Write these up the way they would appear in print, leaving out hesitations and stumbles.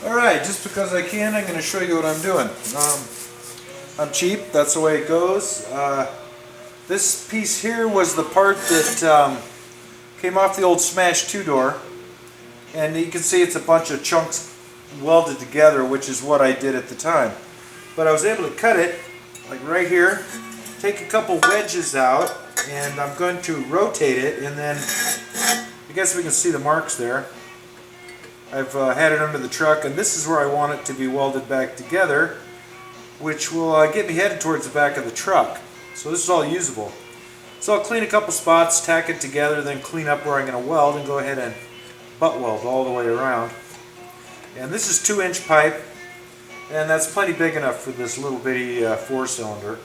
Alright, just because I can, I'm going to show you what I'm doing. I'm cheap, that's the way it goes. This piece here was the part that came off the old Smash 2-door. And you can see it's a bunch of chunks welded together, which is what I did at the time. But I was able to cut it, like right here, take a couple wedges out, and I'm going to rotate it, and then I guess we can see the marks there. I've had it under the truck, and this is where I want it to be welded back together, which will get me headed towards the back of the truck. So this is all usable. So I'll clean a couple spots, tack it together, then clean up where I'm going to weld, and go ahead and butt weld all the way around. And this is 2-inch pipe, and that's plenty big enough for this little bitty 4-cylinder.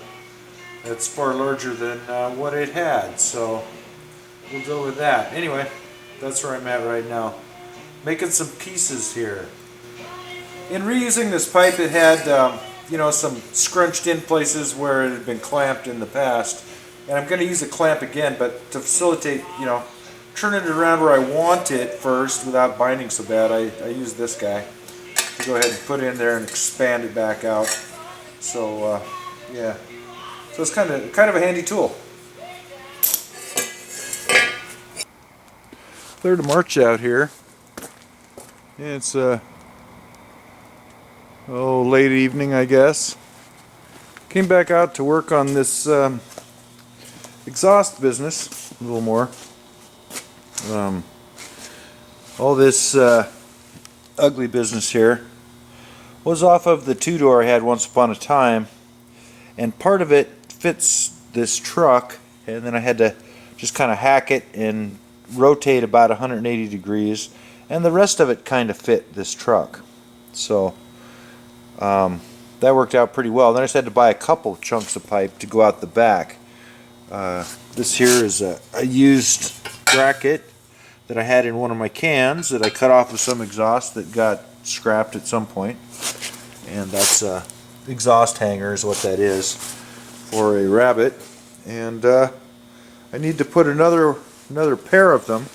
It's far larger than what it had, so we'll go with that. Anyway, that's where I'm at right now. Making some pieces here. In reusing this pipe, it had some scrunched in places where it had been clamped in the past, and I'm going to use a clamp again, but to facilitate, turning it around where I want it first without binding so bad, I use this guy to go ahead and put it in there and expand it back out. So yeah, so it's kind of a handy tool. 3rd of March out here. It's late evening, I guess. Came back out to work on this exhaust business a little more. All this ugly business here was off of the 2-door I had once upon a time, and part of it fits this truck, and then I had to just kind of hack it and rotate about 180 degrees, and the rest of it kind of fit this truck. So that worked out pretty well. Then I just had to buy a couple chunks of pipe to go out the back. This here is a used bracket that I had in one of my cans that I cut off with some exhaust that got scrapped at some point, and that's a exhaust hanger is what that is for a Rabbit. And I need to put another pair of them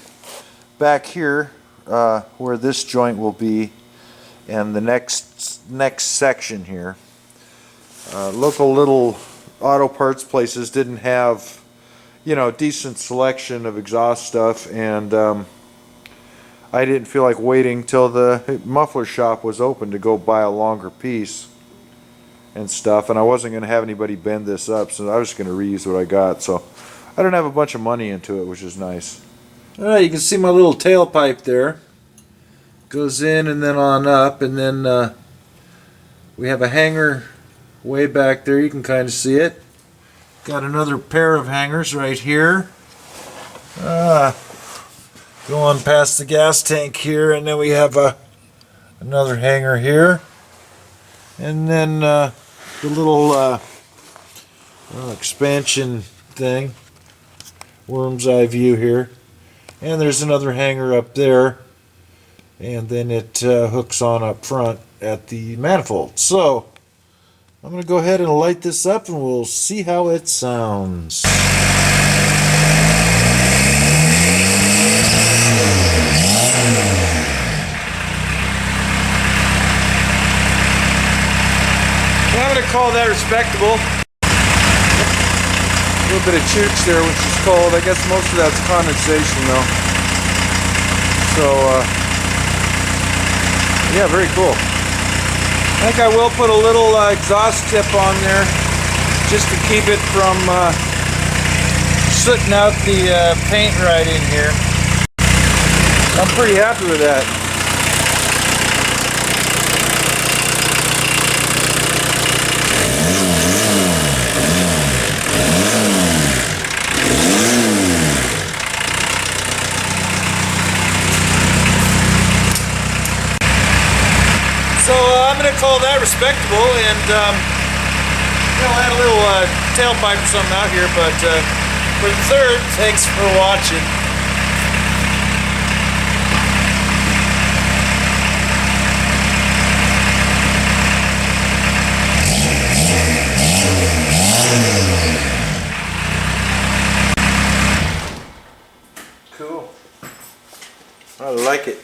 back here where this joint will be, and the next section here. Local little auto parts places didn't have decent selection of exhaust stuff, and I didn't feel like waiting till the muffler shop was open to go buy a longer piece and stuff, and I wasn't going to have anybody bend this up, so I was just going to reuse what I got. So I don't have a bunch of money into it, which is nice. Alright, you can see my little tailpipe there. Goes in and then on up, and then we have a hanger way back there. You can kind of see it. Got another pair of hangers right here. Go on past the gas tank here, and then we have another hanger here. And then the little expansion thing, worm's eye view here. And there's another hanger up there. And then it hooks on up front at the manifold. So I'm going to go ahead and light this up, and we'll see how it sounds. Well, I'm going to call that respectable. A little bit of chooch there, which is cold. I guess most of that's condensation though. So yeah, very cool. I think I will put a little exhaust tip on there just to keep it from sooting out the paint right in here. I'm pretty happy with that. So I'm going to call that respectable, and I'll add a little tailpipe or something out here, but for the 3rd, thanks for watching. Cool. I like it.